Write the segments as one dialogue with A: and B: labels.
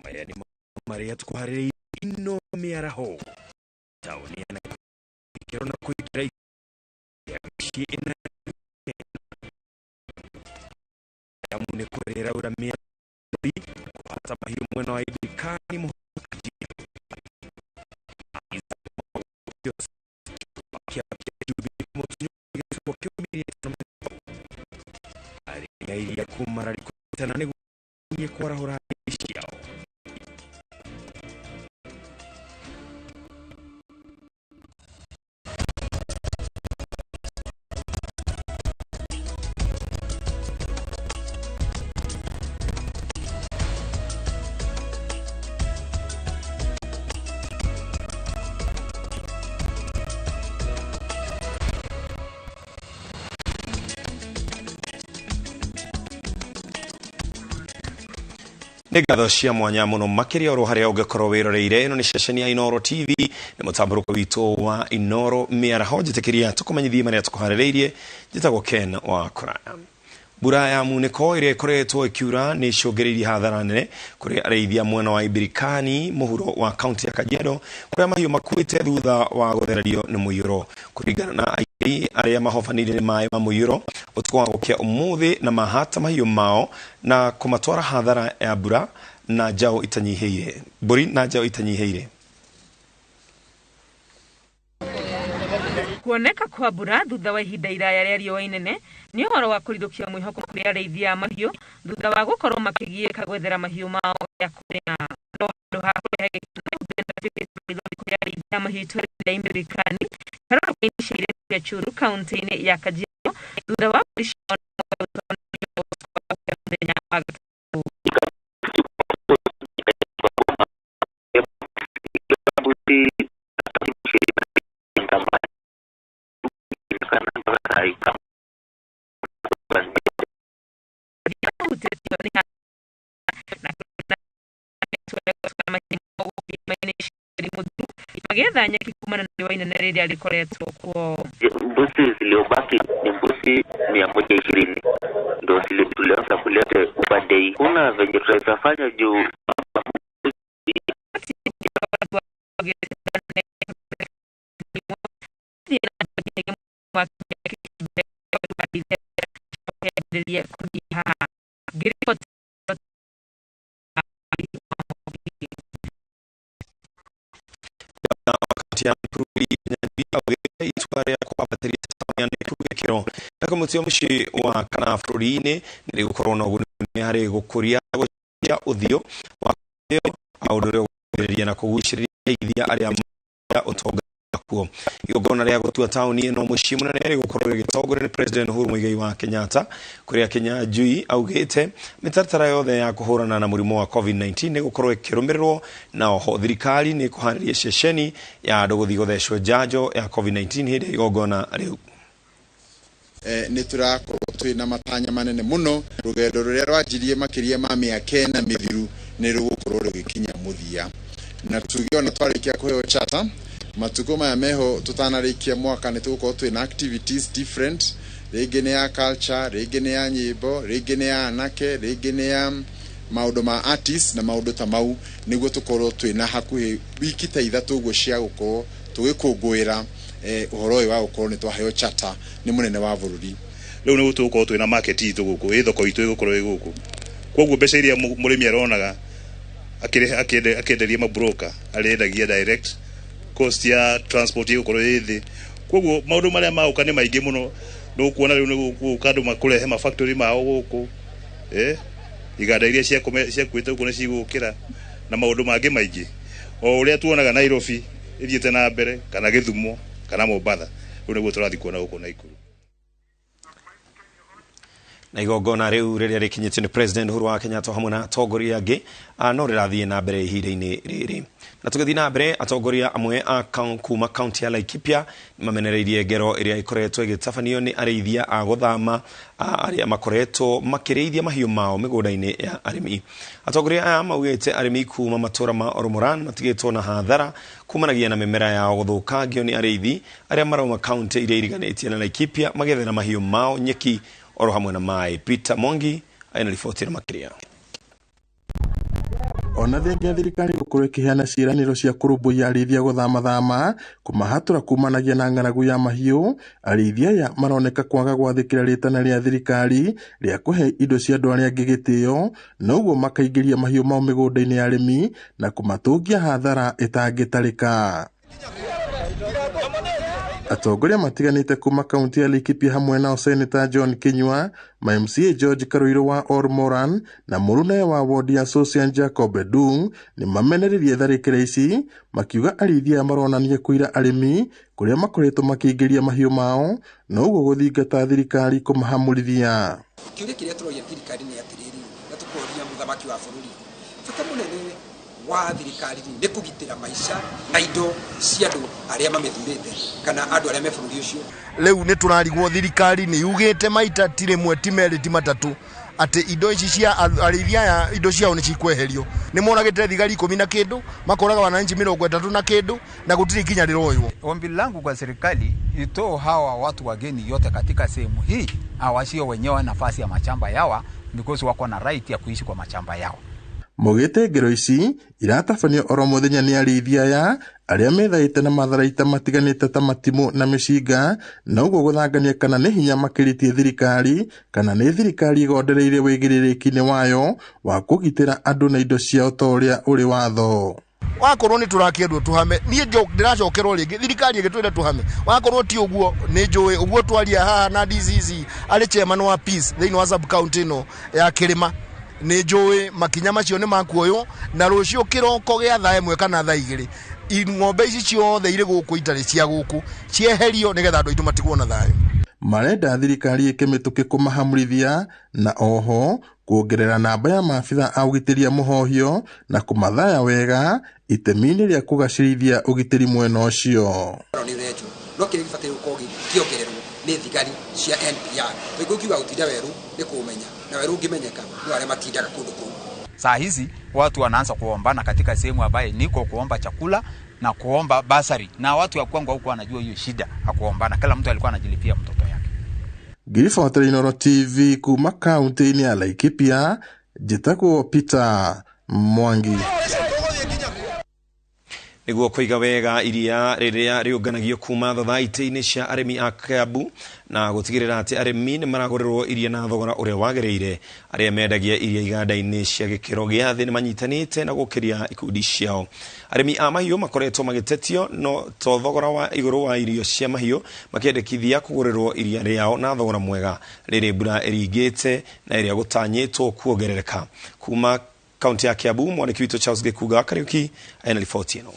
A: maya ni maria tukuharĩrĩirie Inooro Mĩaraho tauni ya Nakuru na kuikira ya mĩciĩ ĩna ya mune kũrĩra ura mĩari kuhata mahiũ mwena wa thirikari mũhũti ya kumara rikutana niguye kwarahura ciao Nĩngatho cia mwanya mũno makĩria oro harĩa ũngĩkorwo wĩroreire ĩno nĩ ceceni ya Inooro TV nĩ mũtambuko witũ wa Inooro Mĩaraho njĩtĩkĩria tũkũmenyithie marĩa tũkũharĩrĩirie njĩtagwo Ken Wakũraya. Mbura ya munĩko ĩrĩa ĩkoretwo ĩkiura nĩ icũngĩrĩirie hathara nene kũrĩ arĩithia mwena wa Ibirikani mũhuro wa kaunti ya Kajiado kũrĩa mahiũ makuĩte thutha wa gũthererio nĩ mũiyũro kũringana na airi arĩa mahobanĩire nĩ maĩ ma mũiyũro ũtukũ wa gũkia ũmũthĩ na mahata mahiũ mao na kũmatwara hathara ya mbura na njao itanyihĩire mbũri na njao itanyihĩire.
B: Kuoneka kwa mbura thutha wa ihinda iraya rĩa riũa inene nĩ ũhoro wa kũrithũkia mwĩhoko kũrĩ arĩithia mahiũ thutha wa gũkorwo makĩgiĩka gwethera mahiũ mao ya kũrĩa handũ ha kũrehe kũrĩ arĩithia mahiũ itũũra-inĩ Ibirikani karũrũ-inĩ cia irĩma cia Churu kaunti-inĩ ya Kajiado thutha wa mbũri ciao mũthenya wa Gatatu. Magethanya kikumana na riũa inene rĩrĩa rĩkoretwo kuo.
C: Mbuzi zilizobaki ni mbuzi 120 ndio tulianza kuleta upande hii. Kuna venye tunaweza fanya juu
A: Nakomutio mushi wa kana bũrũri-inĩ nĩ gũkorwo na ũguni harĩ gũkũria ũthio wa ũndũ ũrĩa na kũgucĩrĩria aithia arĩa ũtonga kuo. Igongona rĩa gũtua taũni ĩno mũciĩ mũnene rĩ gũkorwo gĩtongorio nĩ President Uhuru Muigai wa Kenyatta kũrĩa Kenya Njui augĩte mĩtaratara yothe ya kũhũrana na mũrimũ wa COVID-19 nĩ gũkorwo ĩkĩrũmĩrĩrwo na oho thirikari nĩ kũharĩria ceceni ya andũ gũthiĩ gũthecwo njanjo ya COVID-19 hĩndĩ ya igongona rĩu.
D: Nĩ tũrakorwo twĩna matanya manene mũno rũgendo rũrĩa rwanjirie makĩria ma mĩaka 4 mĩthiru nĩ rũgũkorwo rũgĩkinya mũthia na tuge ona twarĩkia kũheo charter matukũ maya meho tutanarĩkia mwaka nĩ tũgũkorwo twĩna activities different rĩngĩ nĩ ya culture rĩngĩ nĩ ya nyĩmbo rĩngĩ nĩ ya anake rĩngĩ nĩ ya maũndũ ma artists na maũndũ ta mau nĩguo tũkorwo twĩna hakuhĩ wiki ta ithatũ ũguo cia gũkorwo tũgĩkũngũĩra ũhoro ũyũ wa gũkorwo nĩ twaheo charter nĩ mũnene wa bũrũri.
E: Rĩu nĩ gũtũgũkorwo twĩna market itũ gũkũ ĩ thoko itũ ĩgũkorwo ĩ gũkũ koguo mbeca iria mũrĩmi aronaga akĩenderia mabroker arĩendagia direct cost ya transport ĩgũkorwo ĩ thĩ koguo maũndũ marĩa maũka nĩ maingĩ mũno ndũkuona rĩu nĩ gũka andũ makũrehe mafactory mao gũkũ iganda iria ciakuĩte gũkũ nĩ cigũkĩra na maũndũ mangĩ maingĩ o ũrĩa tuonaga Nairobi ĩthiĩte na mbere kana Gĩthumo kana Mombatha rĩu nĩguo tũrathiĩ kuona gũkũ Naikuru.
A: Na igongona rĩu rĩrĩa rĩkinyĩtio nĩ President Uhuru wa Kenyatta hamwe na atongoria angĩ no rĩrathiĩ na mbere ihinda-inĩ rĩrĩ. Na tũgĩthiĩ na mbere atongoria amwe a kuma kaunti ya Laikipia mamenereirie ngero ĩrĩa ĩkoretwo ĩgĩtabanio nĩ arĩithia a gũthama arĩa makoretwo makĩrĩithia mahiũ mao mĩgũnda-inĩ ya arĩmi. Atongoria aya maugĩte arĩmi kuma matũra ma Oromoran matigĩtwo na hathara kumanagia na mĩmera yao gũthũkangio nĩ arĩithi arĩa marauma kaunti iria iriganĩtie na Laikipia magethera mahiũ mao nyeki oro hamwe na mai. Peter Mongi aina riboti na makĩria.
F: ona thengia thirikari gukorwo ikiheana ciiraniro cia kurumbuia arĩithia guthamathama kumahatura kumanagia na ng'aragu ya mahiũ, arĩithia aya maroneka kwaga gwathĩkĩra rĩtana rĩa thirikari rĩa kuhe indo cia andũ arĩa angĩ gĩtĩo, noguo makaingĩria mahiũ mao mĩgũnda-inĩ ya arĩmi na kumatũngia hathara ĩtangĩtarĩka. Atongoria matiganĩte kuma kaunti ya Laikipia hamwe nao Senator John Kinyua, MCA George Karuiro wa Ormoran na mũrune wa ward ya Social Jacob Edung ni mameneririe tharĩkĩra ici, makiuga arĩithia maronanie kũira arĩmi kũrĩa makoretwo makĩingĩria mahiũ mao, na ũguo gũthingata thirikari kũmahamũrithia.
G: Kĩũria kĩrĩa tũroria thirikari nĩ atĩrĩrĩ, na tũkoria mũthamaki wa bũrũri, bata mũnene wa thirikari nĩ kũgitĩra maica na indo cia andũ arĩa mamĩthurĩte kana andũ arĩa me bũrũri ũcio.
H: Rĩu nĩ tũrarigwo thirikari nĩ yugĩte maita ti rĩmwe ti merĩ ti matatũ atĩ indo ici cia arĩithia aya indo ciao nĩ cikweherio. Nĩ monagĩte thigari 10 na kĩndũ, makoraga wananchi 30 na kĩndũ, na gũtirĩ kinya rĩroywo.
I: Ombi langu kwa serikali itoe hawa watu wageni yote katika sehemu hii, awashio wenyewe nafasi ya mashamba yao because wako na right ya kuishi kwa mashamba yao.
F: Mogete ngero ici iratabanio oro muthenya ni arĩithia aya arĩa methaĩte na matharaita matiganĩte ta matimũ na mĩcinga, na ũguo gũthangania kana nĩ hinya makĩrĩtie thirikari kana nĩ thirikari igondereire wĩigĩrĩrĩki-inĩ wayo wa kũgitĩra andũ na indo ciao ta ũrĩa ũrĩ watho.
H: Wakorwo nĩ tũrakĩendwo tũhame, niĩ ndĩracokerwo rĩngĩ thirikari ĩgĩtwĩra tũhame. Wakorwo ti ũguo nĩ njũĩ ũguo twaria haha na DCC arĩ chairman wa peace thĩinĩ wa sub county ĩno ya Kĩrĩma. Nĩ njũĩ makinya macio nĩ makuoywo na rũciũ kĩroko gĩa thaa 1 kana thaa 2 ng'ombe ici ciothe irĩ gũkũ itarĩ cia gũkũ cieherio nĩgetha andũ aitũ matigwo na thayũ.
F: Marenda thirikari ĩkĩmĩtũke kũmahamũrithia na oho kuongerera namba ya maabitha a ũgitĩri a mũhohio na kũmathaya wega itemi-inĩ rĩa kũgacĩrithia ũgitĩri mwena ũcio.
G: No kĩrĩa gĩbataire gũkorwo kĩongererwo nĩ thigari cia NPR. Tũigua kiuga gũtinda werũ nĩ kũmenya na werũ ũngĩmenyeka nĩ arĩa matindaga kũndũ kũu.
I: Saa hizi watu wanaanza kuombana katika sehemu ambayo niko kuomba chakula na kuomba basari, na watu ya kwangu huko wanajua hiyo shida hakuombana, kila mtu alikuwa anajilipia mtoto yake.
F: Girifuatĩra Inooro TV kuma kaunti-inĩ ya Laikipia, njĩtagwo Peter Mwangi.
A: Nĩguo kũiga wega iria rĩrĩa rĩũnganagio kuma thathaitĩ-inĩ cia arĩmi a Kiambu na gũtigĩrĩra atĩ arĩmi nĩ maragũrĩrwo iria na thogora ũrĩa wagĩrĩire, arĩa mendagia iria iganda-inĩ cia gĩkĩro gĩa thĩ nĩ manyitanĩte na gũkĩria ikundi ciao. Arĩmi a mahiũ makoretwo magĩtetio no to thogora wa igũrũ wa irio cia mahiũ, makĩendekithia kũgũrĩrwo iria rĩao na thogora mwega rĩrĩ mbura ĩringĩte na ĩrĩa gũtanyĩtwo kuongerereka. Kuma kaunti ya Kiambu, mwaniki witũ Charles Gĩkuga Kariuki ena riboti ĩno.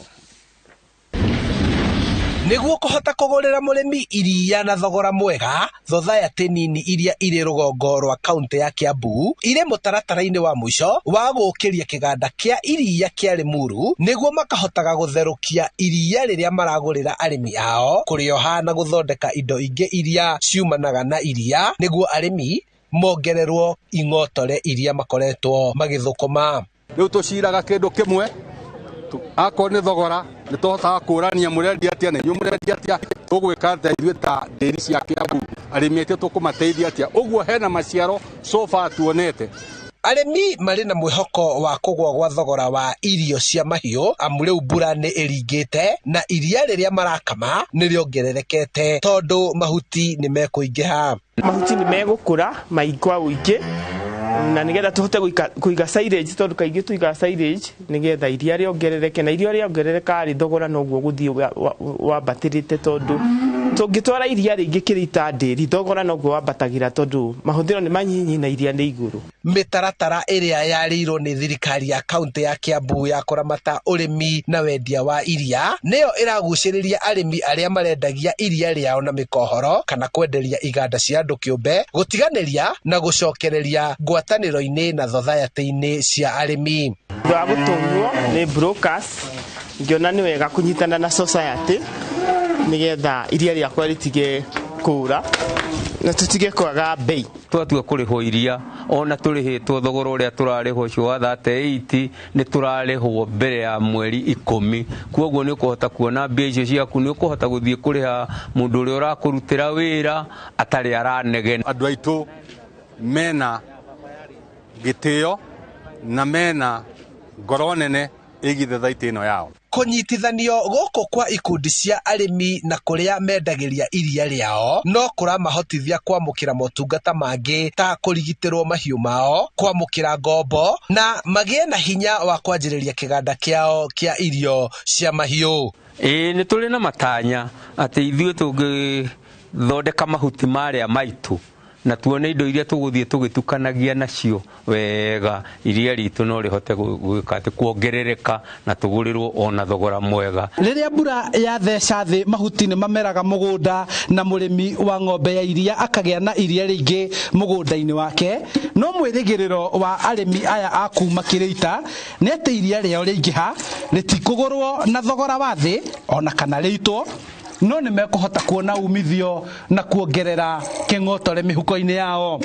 J: Nĩguo kũhota kũgũrĩra mũrĩmi iria na thogora mwega, thothaitĩ nini iria irĩ rũgongo rwa kaunti ya Kiambu irĩ mũtaratara-inĩ wa mũico wa gũkĩria kĩganda kĩa iria kĩa Limuru nĩguo makahotaga gũtherũkia iria rĩrĩa maragũrĩra arĩmi ao, kũrĩoha na gũthondeka indo ingĩ iria ciumanaga na iria nĩguo arĩmi mongererwo ing'otore iria makoretwo magĩthũkũma.
K: Rĩu tũciraga kĩndũ kĩmwe, akorwo nĩ thogora nĩ tũhotaga kũrania mũrendia atĩa na inyuĩ mũrendia atĩa, tũgwĩka atĩa ithuĩ ta ndĩri cia Kiambu, arĩmi aitũ tũkũmateithia atĩa. Ũguo hena maciaro so far tuonete.
J: Arĩmi marĩ na mwĩhoko wa kũgwa gwa thogora wa irio cia mahiũ amu rĩu mbura nĩ ĩringĩte na iria rĩrĩa marakama nĩ rĩongererekete tondũ mahuti nĩ mekũingĩha.
L: Mahuti nĩ megũkũra maikwa ũingĩ na nigetha tũhote kũiga silage tondũ kaingĩ tũiga silage nigetha iria rĩongerereke, na iria rĩongerereka rĩ thogora noguo gũthiĩ wambatĩrĩte tondũ tũngĩtwara iria rĩingĩ kĩrĩta ndĩri thogora noguo wambatagĩra tondũ mahũthĩro nĩ manyinyi na iria nĩ igũrũ.
J: Mĩtaratara ĩrĩa yarĩirwo nĩ thirikari ya kaunti ya Kiambu ya kũramata ũrĩmi na wendia wa iria nĩyo ĩragucĩrĩria arĩmi arĩa marendagia iria rĩao na mĩkohoro kana kwenderia iganda cia andũ kĩũmbe gũtiganĩria na gũcokereria ngwatanĩro-inĩ na thothaitĩ-inĩ cia arĩmi.
L: Thutha wa gũtũngwo nĩ brokers, ngĩona nĩ wega kũnyitana na society nigetha iria rĩakwa rĩtige kũra na tũtige kwaga bei.
M: Twatua kũrĩhwo iria ona tũrĩhĩtwo thogora ũrĩa tũrarĩhwo ũcio wa 38 nĩ tũrarĩhwo mbere ya mweri 10. Kwoguo nĩ ũkũhota kuona mbia icio ciaku, nĩ ũkũhota gũthiĩ kũrĩha mũndũ ũrĩa ũrakũrutĩra wĩra atarĩ aranegena.
K: Andũ aitũ mena gĩtĩo na mena ngoro nene igithe thaiti ino yao.
J: Kũnyitithanio gũkũ kwa ikundi cia arĩmi na kũrĩa mendagĩria iria rĩao no kũramahotithia kwamũkĩra motungata mangĩ ta kũrigitĩrwo mahiũ mao, kwamũkĩra ngombo na magĩe na hinya wa kwanjĩrĩria kĩganda kĩao kĩa irio cia mahiũ.
M: Nĩ tũrĩ na matanya atĩ ithuĩ tũngĩthondeka mahuti marĩa maitũ na tuone indo iria tũgũthiĩ tũgĩtukanagia nacio wega, iria ritũ no rĩhote kuongerereka na tũgũrĩrwo ona thogora mwega.
N: Rĩrĩa mbura yatheca thĩ, mahuti nĩ mameraga mũgũnda na mũrĩmi wa ng'ombe ya iria akagĩa na iria rĩingĩ mũgũnda-inĩ wake. No mwĩrĩgĩrĩro wa arĩmi aya a kuma Kĩrĩita nĩ atĩ iria rĩao rĩingĩha rĩtikũgũrwo na thogora wa thĩ ona kana rĩitwo, no nĩ mekũhota kuona umithio na kuongerera kĩng'otore mĩhuko-inĩ yao.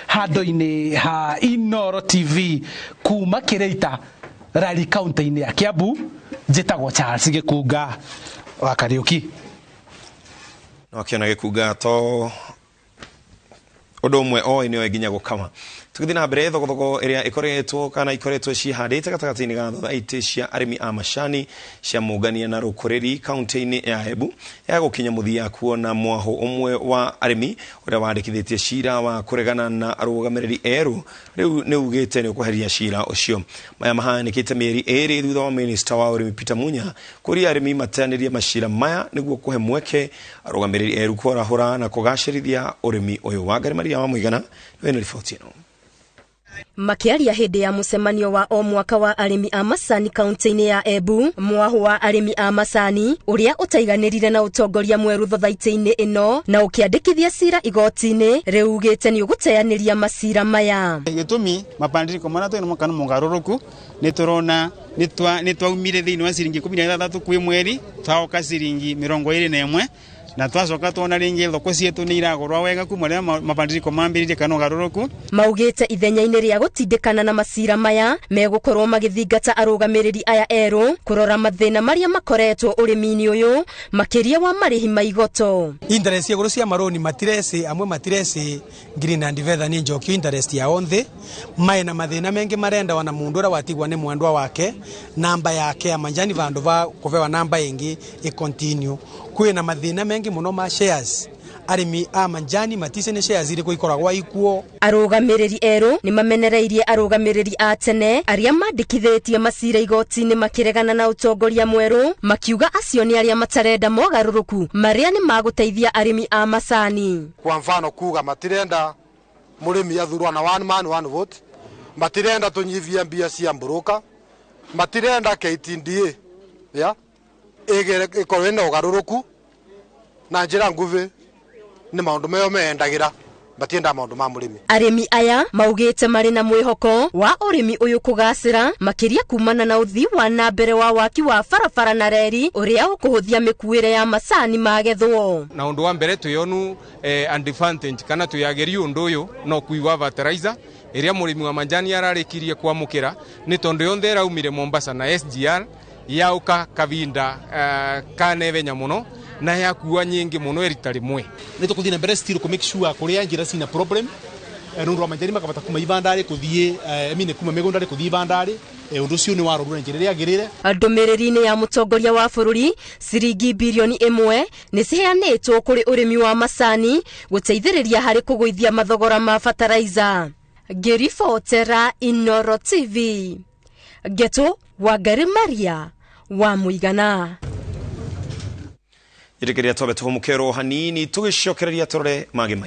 N: Handũ-inĩ ha Inooro TV kuma Kĩrĩita, Rari kaunti-inĩ ya Kiambu, njĩtagwo Charles Gĩkunga wa Kariũki.
A: No kĩona Gĩkunga to ũndũ ũmwe oĩ nĩoĩ nginya gũkama. Tũgĩthiĩ na mbere, thogothogo ĩrĩa ikoretwo cihandĩte gatagatĩ-inĩ ga thaiti cia arĩmi a macani cia mũngania na rũkũrĩri kaunti-inĩ ya Embu ya gũkinya mũthia kuona mwaho ũmwe wa arĩmi ũrĩa wandĩkithĩtie cira wa kũregana na arũgamĩrĩri erũ rĩu nĩ ugĩte nĩ ũkweheria cira ũcio. Maya mahanĩkĩte mĩeri ĩrĩ thutha wa minista wa ũrĩmi Peter Munya kũria arĩmi mateanĩrie macira maya nĩguo kũhe mweke arũgamĩrĩri erũ kũrahũra na kũgacĩrithia ũrĩmi ũyũ. Wangari Maria wa Mũigana wena riboti ĩno.
O: Makiaria hĩndĩ ya mũcemanio wa o mwaka wa arĩmi a macani kaunti-inĩ ya Embu, mwaho wa arĩmi a macani ũrĩa ũtaiganĩrire na ũtongoria mwerũ thothaitĩ-inĩ ĩno na ũkĩandĩkithia cira igoti-inĩ rĩu ugĩte nĩ ũgũteanĩria macira maya.
P: Gĩtũmi mabandiriko mana twĩna mũkano mũgarũrũku nĩ tũrona nĩ twaumire thĩinĩ wa ciringi 16 kwĩ mweri twaoka ciringi 21 na twacoka tuona ringi thoko cietu ni iragurwa wega kuma ria mabandiriko mambiririe kana ugaruruku. Maugite ithenya-inĩ rĩa gũtindĩkana na macira maya megũkorwo magĩthingata arũgamĩrĩri aya erũ kũrora mathĩna marĩa makoretwo ũrĩmi-inĩ ũyũ makĩria wa marĩhi ma igoto.
Q: Interest igũrũ cia maroni matiresi amwe matiresi green and feather ni njokio interest ya onthe mai na mathĩna mengi marenda wana mundu ũrĩa watigwa nĩ mwendwa wake namba yake ya manjani vandu va kuvewa namba ingi continue kwina mathĩna mengi muno ma shares arĩmi a manjani matise ni shares iriko ikoragwa ikuo. Arũgamĩrĩri erũ ni mamenereirie arũgamĩrĩri a tene arĩa mandĩkithĩtie macira igoti-inĩ makĩregana na ũtongoria mwerũ makiuga acio nĩ arĩa matarenda mogarũrũku marĩa ni magũteithia arĩmi a macani.
H: Kwa mfano kuga matirenda mũrĩmi athurwa na one man one vote, matirenda tunyivia mbia cia mbũrũka, matirenda KTDA ya ikorwe na ugarũrũku na njĩra nguvi ni maundu meo meendagira batienda maundu ma mũrĩmi. Arĩmi aya maugĩte marĩ na mwĩhoko wa ũrĩmi ũyũ kũgacĩra makĩria kumana na ũthii wa na mbere wa waki wa barabara na reri ũrĩa ũkũhũthia mĩkuĩre ya macani magethwo. Na ũndũ wa mbere tuyonu advantage kana tuyageria ũndũ ũyũ no kuiwa fertilizer ĩrĩa mũrĩmi wa manjani ararĩkirie kwamũkĩra nĩ tondũ yonthe raumire Mombasa na SGR yauka kavinda kanevenya muno na yakuwa nyingi muno erita rimwe. Nĩ tũkũthiĩ na mbere still ku make sure kũrĩa njĩra cina problem nundu wa manjani makabata kuma ibandari kuthie mine kuma megondari kuthie ibandari undu ucio ni warorura njĩra ĩrĩa yagĩrĩire. Ndũmĩrĩri-inĩ ya mũtongoria wa bũrũri ciringi bilioni 1 nĩ ciheanĩtwo kũrĩ ũrĩmi wa macani gũteithĩrĩria harĩ kũgũithia mathogora ma fertilizer. Ngĩribotera Inooro TV Geto Wangari Maria wa Mũigana.
A: Irikiria tobe tuhumukero hanini tugishokereria torore mage mai.